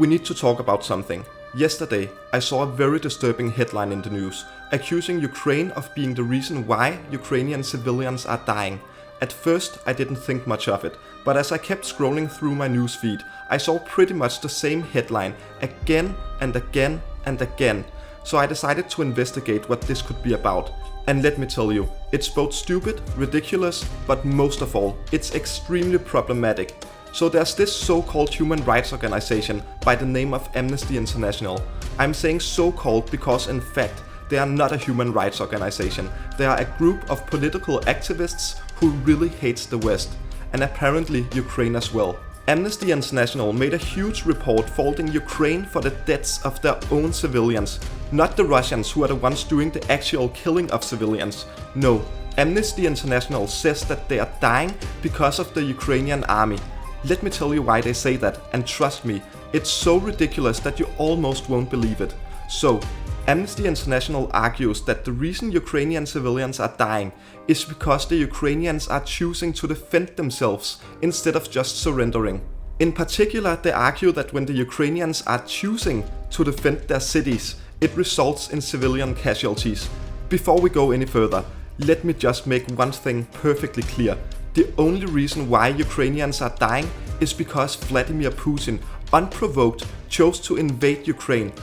we need to talk about something. Yesterday, I saw a very disturbing headline in the news, accusing Ukraine of being the reason why Ukrainian civilians are dying. At first, I didn't think much of it, but as I kept scrolling through my newsfeed, I saw pretty much the same headline again and again and again. So I decided to investigate what this could be about. And let me tell you, it's both stupid, ridiculous, but most of all, it's extremely problematic. So there's this so-called human rights organization by the name of Amnesty International. I'm saying so-called because in fact, they are not a human rights organization. They are a group of political activists who really hates the West, and apparently Ukraine as well. Amnesty International made a huge report faulting Ukraine for the deaths of their own civilians, not the Russians who are the ones doing the actual killing of civilians. No, Amnesty International says that they are dying because of the Ukrainian army. Let me tell you why they say that, and trust me, it's so ridiculous that you almost won't believe it. So, Amnesty International argues that the reason Ukrainian civilians are dying is because the Ukrainians are choosing to defend themselves instead of just surrendering. In particular, they argue that when the Ukrainians are choosing to defend their cities, it results in civilian casualties. Before we go any further, let me just make one thing perfectly clear. The only reason why Ukrainians are dying is because Vladimir Putin, unprovoked, chose to invade Ukraine.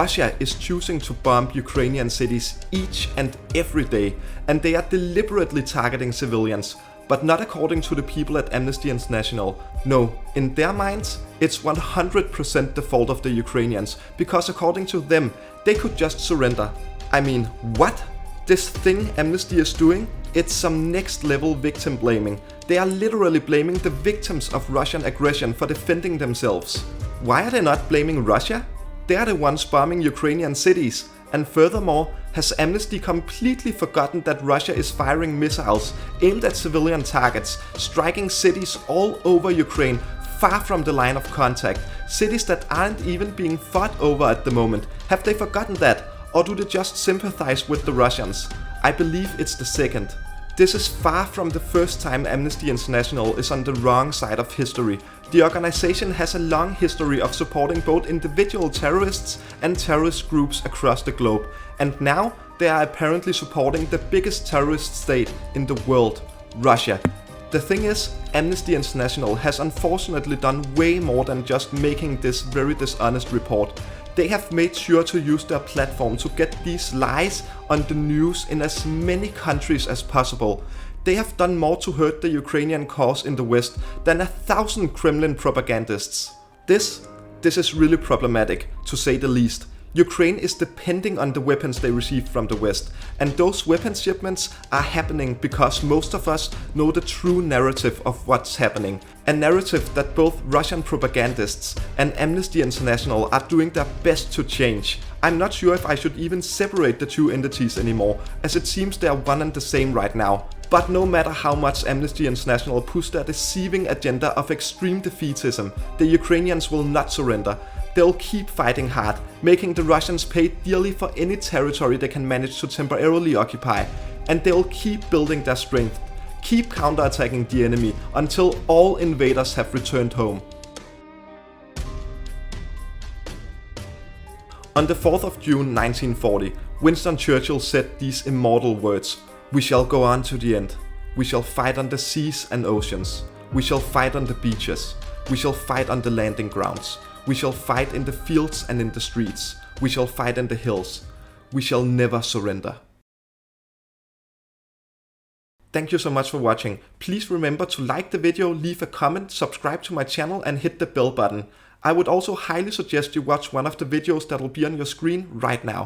Russia is choosing to bomb Ukrainian cities each and every day, and they are deliberately targeting civilians, but not according to the people at Amnesty International. No, in their minds, it's 100% the fault of the Ukrainians, because according to them, they could just surrender. I mean, what? This thing Amnesty is doing? It's some next level victim blaming. They are literally blaming the victims of Russian aggression for defending themselves. Why are they not blaming Russia? They are the ones bombing Ukrainian cities. And furthermore, has Amnesty completely forgotten that Russia is firing missiles aimed at civilian targets, striking cities all over Ukraine, far from the line of contact, cities that aren't even being fought over at the moment? Have they forgotten that? Or do they just sympathize with the Russians? I believe it's the second. This is far from the first time Amnesty International is on the wrong side of history. The organization has a long history of supporting both individual terrorists and terrorist groups across the globe. And now they are apparently supporting the biggest terrorist state in the world, Russia. The thing is, Amnesty International has unfortunately done way more than just making this very dishonest report. They have made sure to use their platform to get these lies on the news in as many countries as possible. They have done more to hurt the Ukrainian cause in the West than 1,000 Kremlin propagandists. This is really problematic, to say the least. Ukraine is depending on the weapons they receive from the West, and those weapons shipments are happening because most of us know the true narrative of what's happening. A narrative that both Russian propagandists and Amnesty International are doing their best to change. I'm not sure if I should even separate the two entities anymore, as it seems they are one and the same right now. But no matter how much Amnesty International push their deceiving agenda of extreme defeatism, the Ukrainians will not surrender. They'll keep fighting hard, making the Russians pay dearly for any territory they can manage to temporarily occupy. And they'll keep building their strength, keep counterattacking the enemy until all invaders have returned home. On the 4th of June 1940, Winston Churchill said these immortal words: "We shall go on to the end. We shall fight on the seas and oceans. We shall fight on the beaches. We shall fight on the landing grounds. We shall fight in the fields and in the streets. We shall fight in the hills. We shall never surrender." Thank you so much for watching. Please remember to like the video, leave a comment, subscribe to my channel and hit the bell button. I would also highly suggest you watch one of the videos that will be on your screen right now.